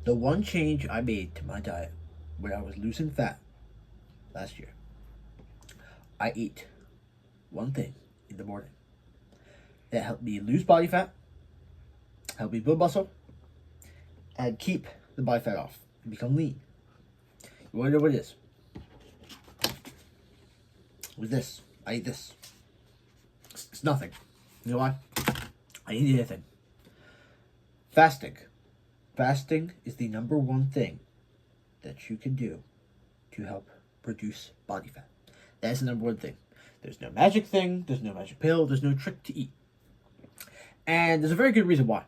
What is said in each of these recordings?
The one change I made to my diet when I was losing fat last year, I ate one thing in the morning that helped me lose body fat, helped me build muscle, and keep the body fat off and become lean. You want to know what it is? It was this. I ate this. It's nothing. You know why? I didn't eat anything. Fasting. Fasting is the number one thing that you can do to help reduce body fat. That's the number one thing. There's no magic thing, there's no magic pill, there's no trick to eat. And there's a very good reason why.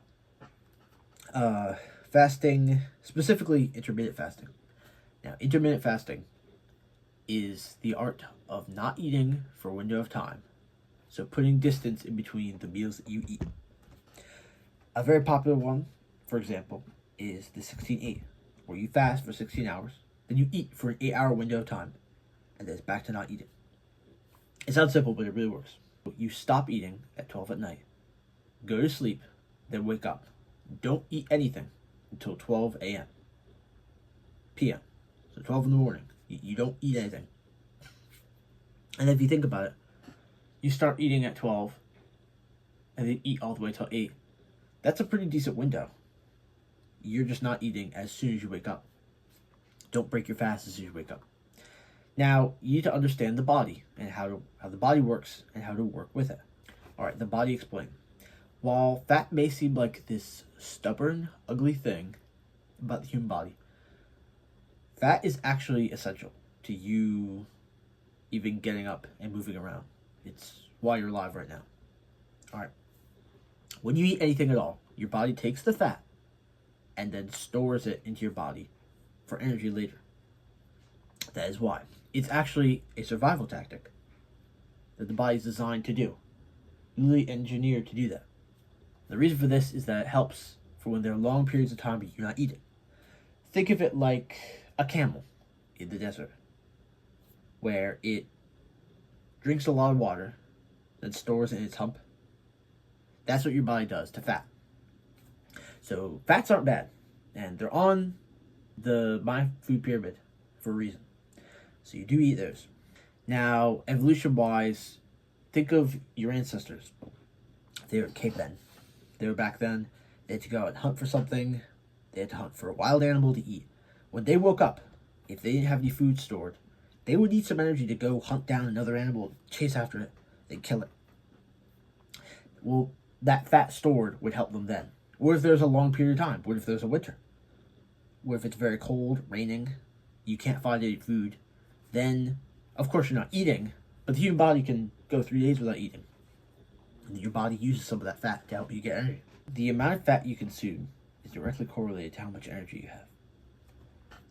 Fasting, specifically intermittent fasting. Now, intermittent fasting is the art of not eating for a window of time. So putting distance in between the meals that you eat. A very popular one, for example, is the 16-8, where you fast for 16 hours, then you eat for an 8-hour window of time, and then it's back to not eating. It sounds simple, but it really works. You stop eating at 12 at night, go to sleep, then wake up. Don't eat anything until 12 a.m. p.m. So 12 in the morning. You don't eat anything. And if you think about it, you start eating at 12 and then eat all the way till 8. That's a pretty decent window. You're just not eating as soon as you wake up. Don't break your fast as soon as you wake up. Now, you need to understand the body and how the body works and how to work with it. All right, the body explained. While fat may seem like this stubborn, ugly thing about the human body, fat is actually essential to you even getting up and moving around. It's why you're alive right now. All right. When you eat anything at all, your body takes the fat and then stores it into your body for energy later. That is why. It's actually a survival tactic that the body is designed to do. Really engineered to do that. The reason for this is that it helps for when there are long periods of time you're not eating. Think of it like a camel in the desert, where it drinks a lot of water, then stores it in its hump. That's what your body does to fat. So fats aren't bad, and they're on the my food pyramid for a reason. So you do eat those. Now, evolution-wise, think of your ancestors. They were cavemen. They were back then. They had to go out and hunt for something. They had to hunt for a wild animal to eat. When they woke up, if they didn't have any food stored, they would need some energy to go hunt down another animal, chase after it, then kill it. Well, that fat stored would help them then. What if there's a long period of time? What if there's a winter? What if it's very cold, raining, you can't find any food? Then, of course, you're not eating, but the human body can go 3 days without eating. And your body uses some of that fat to help you get energy. The amount of fat you consume is directly correlated to how much energy you have.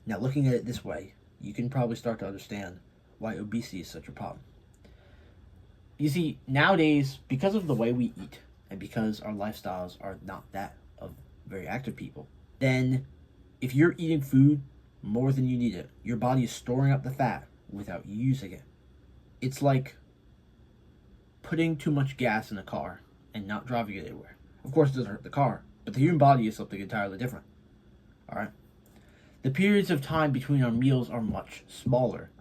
Now, looking at it this way, you can probably start to understand why obesity is such a problem. You see, nowadays, because of the way we eat, and because our lifestyles are not that of very active people, then if you're eating food more than you need it, your body is storing up the fat without you using it. It's like putting too much gas in a car and not driving it anywhere. Of course, it doesn't hurt the car, but the human body is something entirely different. All right? The periods of time between our meals are much smaller.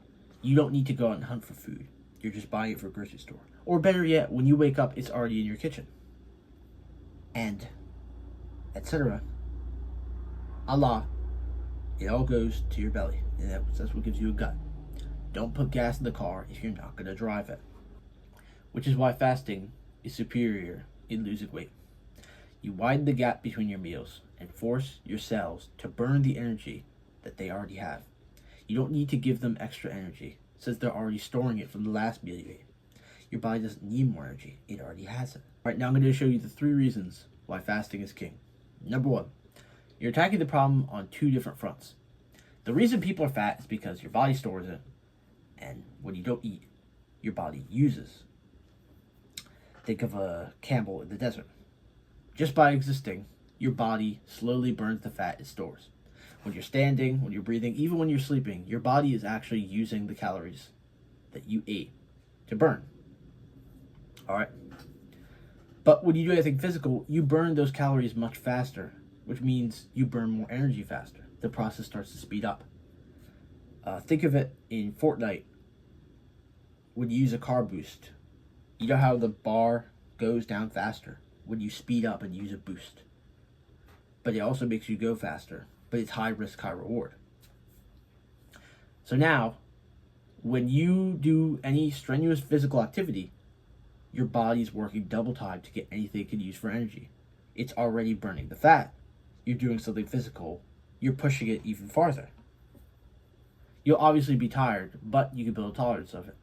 You don't need to go out and hunt for food. You're just buying it from a grocery store. Or better yet, when you wake up, it's already in your kitchen. And, etc. Allah, it all goes to your belly. And that's what gives you a gut. Don't put gas in the car if you're not going to drive it. Which is why fasting is superior in losing weight. You widen the gap between your meals and force your cells to burn the energy that they already have. You don't need to give them extra energy, since they're already storing it from the last meal you ate. Your body doesn't need more energy, it already has it. Alright, now I'm going to show you the 3 reasons why fasting is king. Number 1, you're attacking the problem on 2 different fronts. The reason people are fat is because your body stores it, and when you don't eat, your body uses. Think of a camel in the desert. Just by existing, your body slowly burns the fat it stores. When you're standing, when you're breathing, even when you're sleeping, your body is actually using the calories that you ate to burn. Alright? But when you do anything physical, you burn those calories much faster which means you burn more energy faster. The process starts to speed up. Think of it in Fortnite when you use a car boost. You know how the bar goes down faster when you speed up and use a boost. But it also makes you go faster. But it's high risk, high reward. So now, when you do any strenuous physical activity, your body's working double time to get anything it can use for energy. It's already burning the fat. You're doing something physical. You're pushing it even farther. You'll obviously be tired, but you can build a tolerance of it.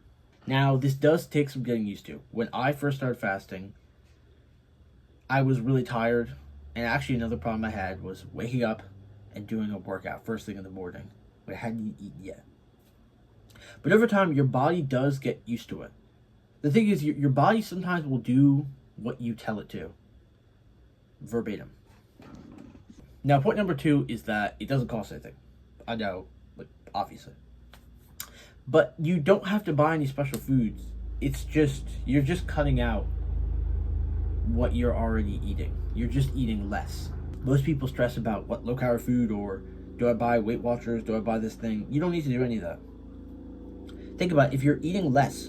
Now, this does take some getting used to. When I first started fasting, I was really tired. And actually, another problem I had was waking up and doing a workout first thing in the morning when I hadn't eaten yet. But over time, your body does get used to it. The thing is, your body sometimes will do what you tell it to. Verbatim. Now, point number 2 is that it doesn't cost anything. I know, obviously. But you don't have to buy any special foods. It's just, you're just cutting out what you're already eating. You're just eating less. Most people stress about what low-calorie food, or do I buy Weight Watchers, do I buy this thing? You don't need to do any of that. Think about it. If you're eating less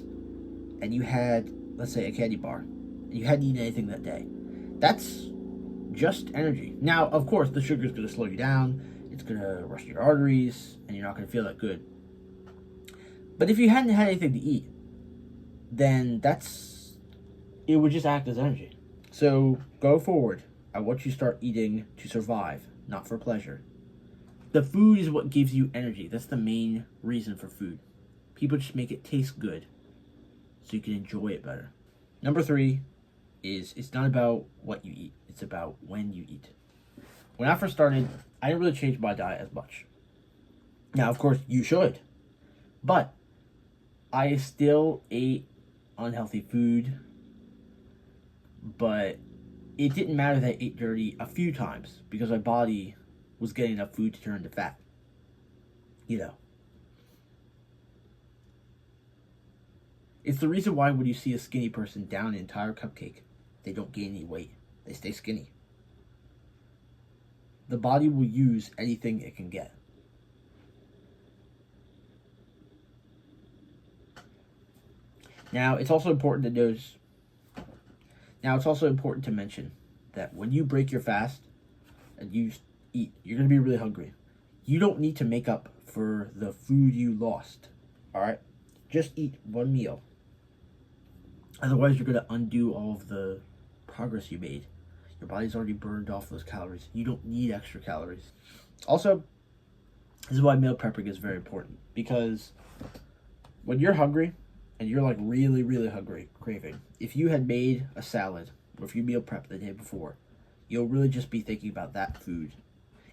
and you had, let's say, a candy bar, and you hadn't eaten anything that day, that's just energy. Now, of course, the sugar is going to slow you down, it's going to rush your arteries, and you're not going to feel that good. But if you hadn't had anything to eat, then it would just act as energy. So, go forward. I want you to start eating to survive, not for pleasure. The food is what gives you energy. That's the main reason for food. People just make it taste good so you can enjoy it better. Number 3 is it's not about what you eat. It's about when you eat. When I first started, I didn't really change my diet as much. Now, of course, you should. But I still ate unhealthy food. But it didn't matter that I ate dirty a few times because my body was getting enough food to turn into fat. You know. It's the reason why when you see a skinny person down an entire cupcake, they don't gain any weight. They stay skinny. The body will use anything it can get. Now, it's also important to mention that when you break your fast and you eat, you're going to be really hungry. You don't need to make up for the food you lost. All right? Just eat one meal. Otherwise, you're going to undo all of the progress you made. Your body's already burned off those calories. You don't need extra calories. Also, this is why meal prepping is very important. Because when you're hungry, and you're like really, really hungry, craving, if you had made a salad, or if you meal prepped the day before, you'll really just be thinking about that food.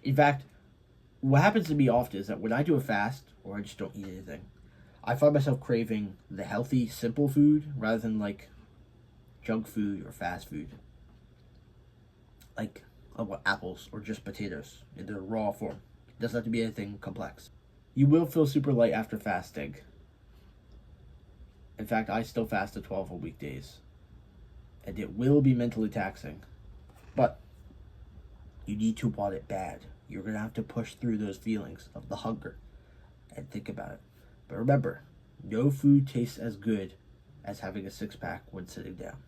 In fact, what happens to me often is that when I do a fast, or I just don't eat anything, I find myself craving the healthy, simple food rather than like junk food or fast food. Like apples or just potatoes in their raw form. It doesn't have to be anything complex. You will feel super light after fasting. In fact, I still fast at 12 on weekdays. And it will be mentally taxing. But you need to want it bad. You're going to have to push through those feelings of the hunger and think about it. But remember, no food tastes as good as having a six-pack when sitting down.